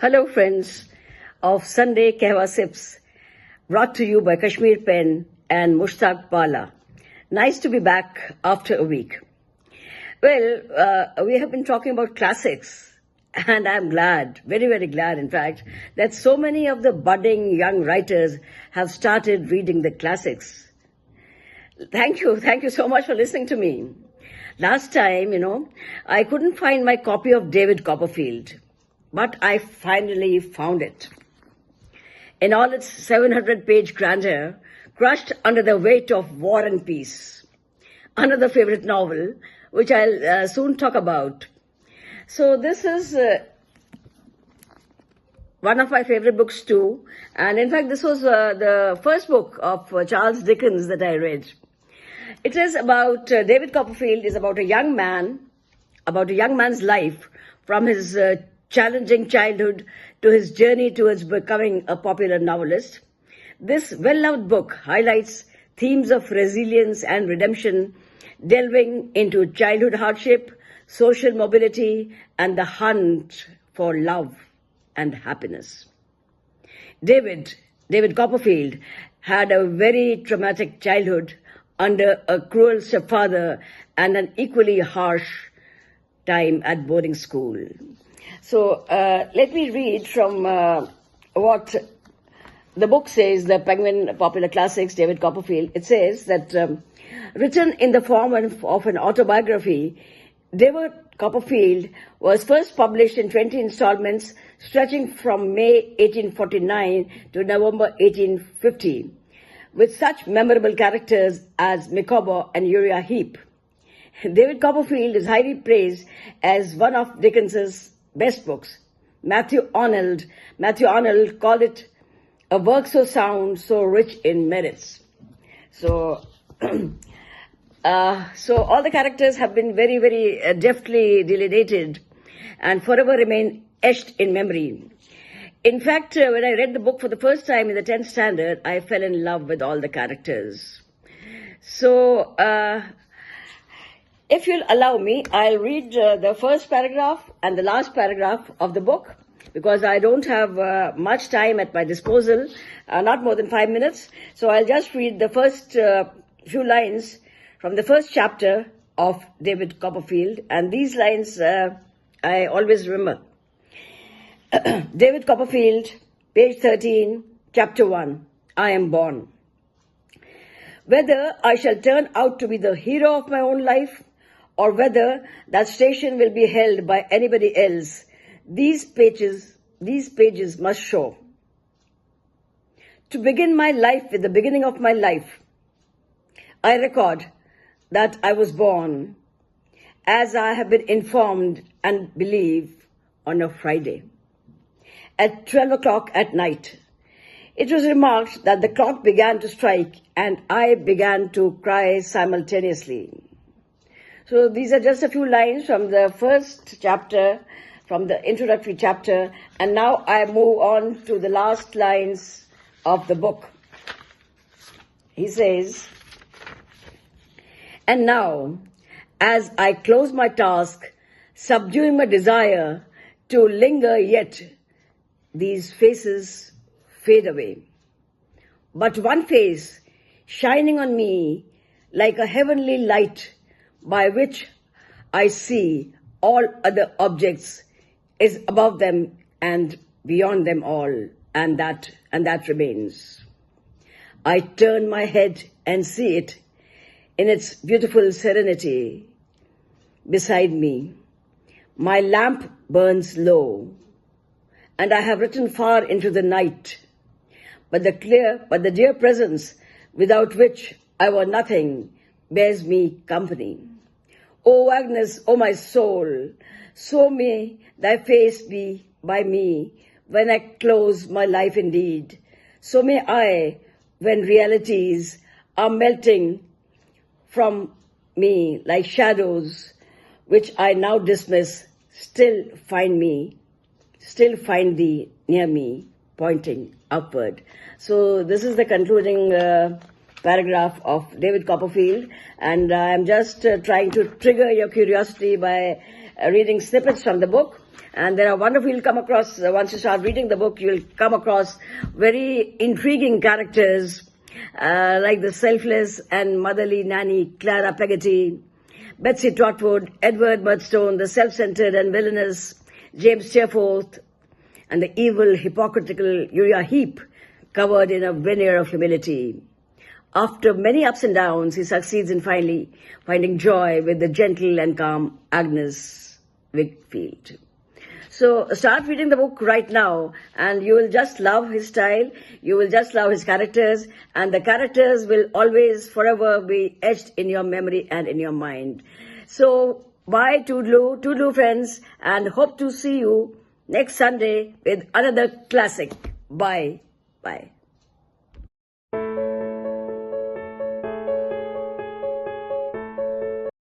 Hello friends of Sunday Kehwa Sips, brought to you by Kashmir Pen and Mushtaq Pala. Nice to be back after a week. Well, we have been talking about classics, and I'm glad, very, very glad in fact, that so many of the budding young writers have started reading the classics. Thank you so much for listening to me. Last time, I couldn't find my copy of David Copperfield, but I finally found it. In all its 700-page grandeur, crushed under the weight of War and Peace. Another favorite novel, which I'll soon talk about. So this is one of my favorite books too. And in fact, this was the first book of Charles Dickens that I read. It is about, David Copperfield is about a young man's life from his challenging childhood to his journey towards becoming a popular novelist. This well-loved book highlights themes of resilience and redemption, delving into childhood hardship, social mobility, and the hunt for love and happiness. David Copperfield had a very traumatic childhood under a cruel stepfather and an equally harsh time at boarding school. So let me read from what the book says, the Penguin Popular Classics, David Copperfield. It says that written in the form of an autobiography, David Copperfield was first published in 20 installments stretching from May 1849 to November 1850, with such memorable characters as Micawber and Uriah Heep. David Copperfield is highly praised as one of Dickens's best books. Matthew Arnold called it a work so sound, so rich in merits. So all the characters have been very, very deftly delineated and forever remain etched in memory. In fact, when I read the book for the first time in the 10th standard, I fell in love with all the characters. So, if you'll allow me, I'll read the first paragraph and the last paragraph of the book, because I don't have much time at my disposal, not more than 5 minutes. So I'll just read the first few lines from the first chapter of David Copperfield, and these lines I always remember. David Copperfield, page 13, chapter 1, I am born. Whether I shall turn out to be the hero of my own life, or whether that station will be held by anybody else, these pages must show. To begin my life with the beginning of my life, I record that I was born, as I have been informed and believe, on a Friday, at 12 o'clock at night. It was remarked that the clock began to strike and I began to cry simultaneously. So these are just a few lines from the first chapter, from the introductory chapter, and now I move on to the last lines of the book. He says, and now, as I close my task, subduing my desire to linger yet, these faces fade away. But one face, shining on me like a heavenly light, by which I see all other objects, is above them and beyond them all, and that remains. I turn my head and see it in its beautiful serenity beside me. My lamp burns low, and I have written far into the night, but the dear presence without which I were nothing bears me company. O Agnes, O my soul, so may thy face be by me when I close my life indeed. So may I, when realities are melting from me like shadows, which I now dismiss, still find thee near me, pointing upward. So this is the concluding paragraph of David Copperfield, and I'm just trying to trigger your curiosity by reading snippets from the book. And there are wonderful, you'll come across, once you start reading the book, you'll come across very intriguing characters, like the selfless and motherly nanny Clara Peggotty, Betsy Trotwood, Edward Murdstone, the self-centered and villainous James Steerforth, and the evil, hypocritical Uriah Heep, covered in a veneer of humility. After many ups and downs, he succeeds in finally finding joy with the gentle and calm Agnes Wickfield. So start reading the book right now, and you will just love his style, you will just love his characters, and the characters will always, forever be etched in your memory and in your mind. So bye, toodaloo friends, and hope to see you next Sunday with another classic. Bye. Bye.